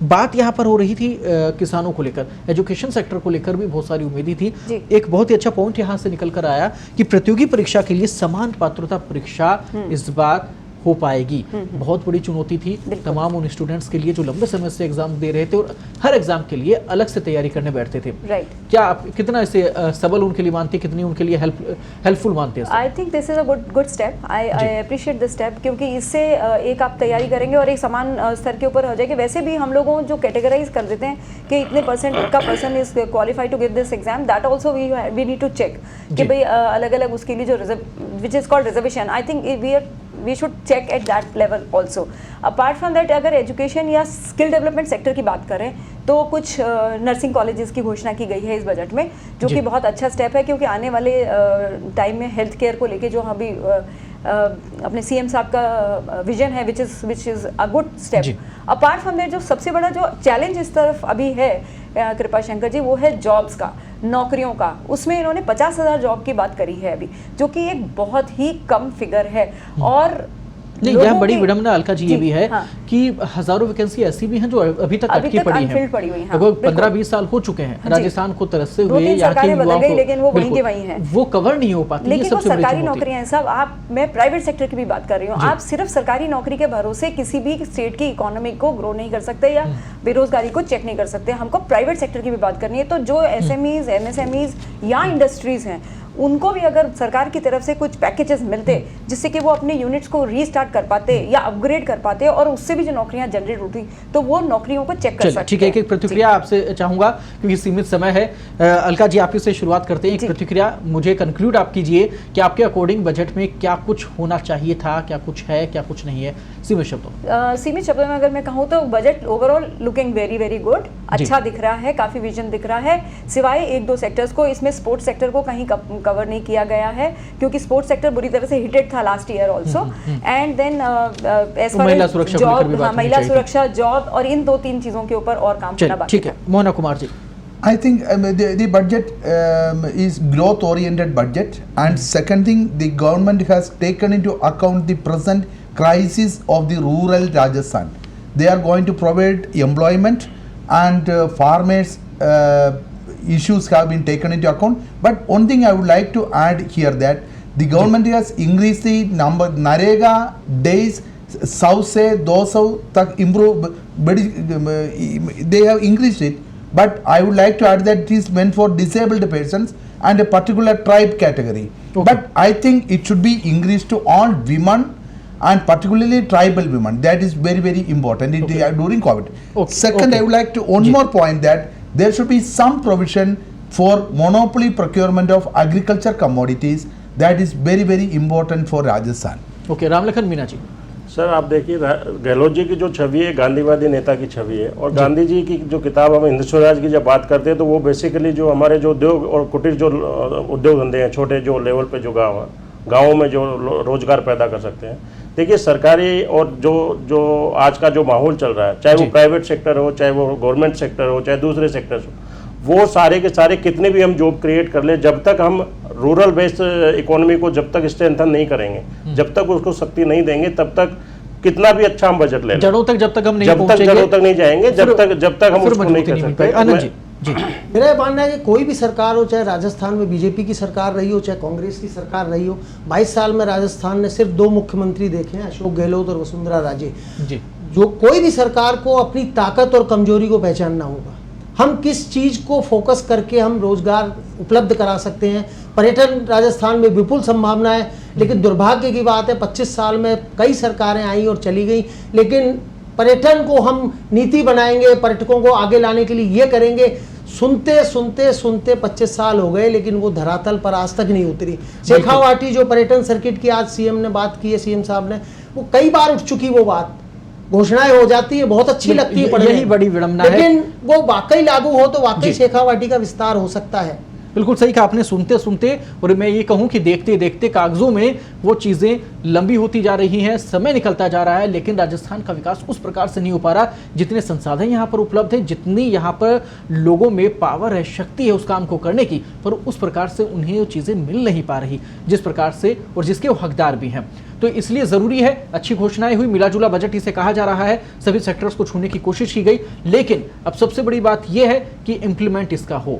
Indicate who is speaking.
Speaker 1: बात यहाँ पर हो रही थी किसानों को लेकर, एजुकेशन सेक्टर को लेकर भी बहुत सारी उम्मीदें थी। एक बहुत ही अच्छा पॉइंट यहाँ से निकल कर आया कि प्रतियोगी परीक्षा के लिए समान पात्रता परीक्षा इस बार हो पाएगी। बहुत बड़ी चुनौती थी तमाम उन स्टूडेंट्स के लिए जो लंबे समय से एग्जाम दे रहे थे और हर एग्जाम के लिए अलग से तैयारी करने बैठते थे। क्या आप कितना इसे सबल उनके लिए मानते, कितनी उनके लिए हेल्पफुल मानते हैं?
Speaker 2: I think this is a good step. I appreciate this step, क्योंकि इससे एक आप तैयारी करेंगे और एक समान स्तर के ऊपर हो जाएगी। वैसे भी हम लोगों जो कैटेगराइज कर देते हैं कि इतने परसेंट का person is qualified to give this exam, that also we need to check कि भाई अलग अलग उसके लिए जो which is called reservation, I think we should check at that level also. Apart from that, अगर एजुकेशन या स्किल डेवलपमेंट सेक्टर की बात करें तो कुछ नर्सिंग कॉलेजेस की घोषणा की गई है इस बजट में, जो कि बहुत अच्छा स्टेप है, क्योंकि आने वाले टाइम में हेल्थ केयर को लेके जो अभी अपने सीएम साहब का विजन है, which is a good step. Apart from that, जो सबसे बड़ा जो चैलेंज इस तरफ अभी है कृपा शंकर जी, वो है जॉब्स का, नौकरियों का। उसमें इन्होंने 50,000 जॉब की बात करी है अभी, जो कि एक बहुत ही कम फिगर है। और
Speaker 1: नहीं, यह बड़ी विडंबना अलका जी ये भी है कि हजारों वैकेंसी ऐसी भी हैं जो अभी तक अटकी पड़ी हैं। लगभग 15-20 साल हो चुके हैं राजस्थान को तरसते हुए, यहाँ के युवाओं को,
Speaker 2: लेकिन वो वहीं के वहीं हैं,
Speaker 1: वो कवर नहीं हो पाती।
Speaker 2: लेकिन वो सरकारी नौकरियां हैं सब। आप, मैं प्राइवेट सेक्टर की भी बात कर रही हूँ, आप सिर्फ सरकारी नौकरी के भरोसे किसी भी स्टेट की इकोनॉमी को ग्रो नहीं कर सकते या बेरोजगारी को चेक नहीं कर सकते। हमको प्राइवेट सेक्टर की भी बात करनी है। तो जो SMEs, MSMEs या इंडस्ट्रीज हैं, उनको भी अगर सरकार की तरफ से कुछ पैकेजेस मिलते जिससे कि वो अपने यूनिट्स को रीस्टार्ट कर पाते या अपग्रेड कर पाते और उससे भी जो नौकरियां जनरेट होती, तो वो नौकरियों को चेक कर सकते हैं।
Speaker 1: ठीक है, एक प्रतिक्रिया आपसे चाहूंगा क्योंकि सीमित समय है। अलका जी, आप से शुरुआत करते हैं। एक प्रतिक्रिया मुझे कंक्लूड आप कीजिए कि आपके अकॉर्डिंग बजट में क्या कुछ होना चाहिए था, क्या कुछ है, क्या कुछ नहीं है, सीमित
Speaker 2: शब्दों में अगर मैं कहूँ तो budget overall looking very very good, अच्छा दिख रहा है, काफी विजन दिख रहा है। सिवाय 1-2 सेक्टर्स को, इसमें स्पोर्ट्स सेक्टर को कहीं कवर नहीं किया गया है, क्योंकि स्पोर्ट्स सेक्टर बुरी तरह से हिटेड था last year also. And then as far
Speaker 1: महिला सुरक्षा,
Speaker 2: जॉब, महिला सुरक्षा, जॉब, और इन 2-3 चीजों के ऊपर और काम करना बाकी।
Speaker 1: ठीक है, Mohana Kumar ji.
Speaker 3: I think the budget is growth oriented budget, and second thing, the government has taken into account the present crisis of the rural Rajasthan. They are going to provide employment, and farmers issues have been taken into account. But one thing I would like to add here, that the government has increased the number Narega days, 100 से 200 तक improve, they have increased it. But I would like to add that it is meant for disabled persons and a particular tribe category. But I think it should be increased to all women, and particularly tribal women. That is very very important during COVID. Second, I would like to one more point, that there should be some provision for monopoly procurement of agriculture commodities. That is very very important for Rajasthan.
Speaker 1: Okay, Ramlakhan Meena ji.
Speaker 4: Sir, आप देखिए, गहलोत जी की जो छवि है गांधीवादी नेता की छवि है, और गांधी जी की जो किताब हम हिंद स्वराज की जब बात करते हैं तो वो बेसिकली जो हमारे जो उद्योग और कुटीर जो उद्योग धंधे हैं, छोटे जो लेवल पे जो गाँवों में जो रोजगार पैदा कर सकते हैं। देखिए, सरकारी और जो आज का जो माहौल चल रहा है, चाहे वो प्राइवेट सेक्टर हो, चाहे वो गवर्नमेंट सेक्टर हो, चाहे दूसरे सेक्टर हो, वो सारे के सारे कितने भी हम जॉब क्रिएट कर ले, जब तक हम रूरल बेस्ड इकोनॉमी को जब तक स्ट्रेंथन नहीं करेंगे, जब तक उसको शक्ति नहीं देंगे, तब तक कितना भी अच्छा हम बजट ले लें,
Speaker 1: जड़ों तक जब तक हम नहीं
Speaker 4: जब तक जड़ों तक नहीं जाएंगे, जब तक हम उसको नहीं कर सकते।
Speaker 1: आनंद जी। जी,
Speaker 5: मेरा मानना है कि कोई भी सरकार हो, चाहे राजस्थान में बीजेपी की सरकार रही हो, चाहे कांग्रेस की सरकार रही हो, 22 साल में राजस्थान ने सिर्फ 2 मुख्यमंत्री देखे हैं, अशोक गहलोत और वसुंधरा राजे जी। जो कोई भी सरकार को अपनी ताकत और कमजोरी को पहचानना होगा, हम किस चीज को फोकस करके हम रोजगार उपलब्ध करा सकते हैं। पर्यटन राजस्थान में विपुल संभावना है, लेकिन दुर्भाग्य की बात है 25 साल में कई सरकारें आई और चली गई, लेकिन पर्यटन को हम नीति बनाएंगे, पर्यटकों को आगे लाने के लिए ये करेंगे, सुनते सुनते सुनते 25 साल हो गए, लेकिन वो धरातल पर आज तक नहीं उतरी। शेखावाटी जो पर्यटन सर्किट की आज सीएम ने बात की है, सीएम साहब ने, वो कई बार उठ चुकी, वो बात घोषणाएं हो जाती है, बहुत अच्छी लगती है,
Speaker 1: यही बड़ी विडंबना है।
Speaker 5: लेकिन वो वाकई लागू हो तो वाकई शेखावाटी का विस्तार हो सकता है।
Speaker 1: बिल्कुल सही कहा आपने, सुनते सुनते और मैं ये कहूं कि देखते देखते कागजों में वो चीजें लंबी होती जा रही हैं, समय निकलता जा रहा है, लेकिन राजस्थान का विकास उस प्रकार से नहीं हो पा रहा। जितने संसाधन यहाँ पर उपलब्ध हैं, जितनी यहाँ पर लोगों में पावर है, शक्ति है उस काम को करने की, पर उस प्रकार से उन्हें वो चीजें मिल नहीं पा रही जिस प्रकार से, और जिसके वो हकदार भी हैं। तो इसलिए जरूरी है, अच्छी घोषणाएं हुई, मिला जुला बजट इसे कहा जा रहा है, सभी सेक्टर्स को छूने की कोशिश की गई, लेकिन अब सबसे बड़ी बात यह है कि इंप्लीमेंट इसका हो।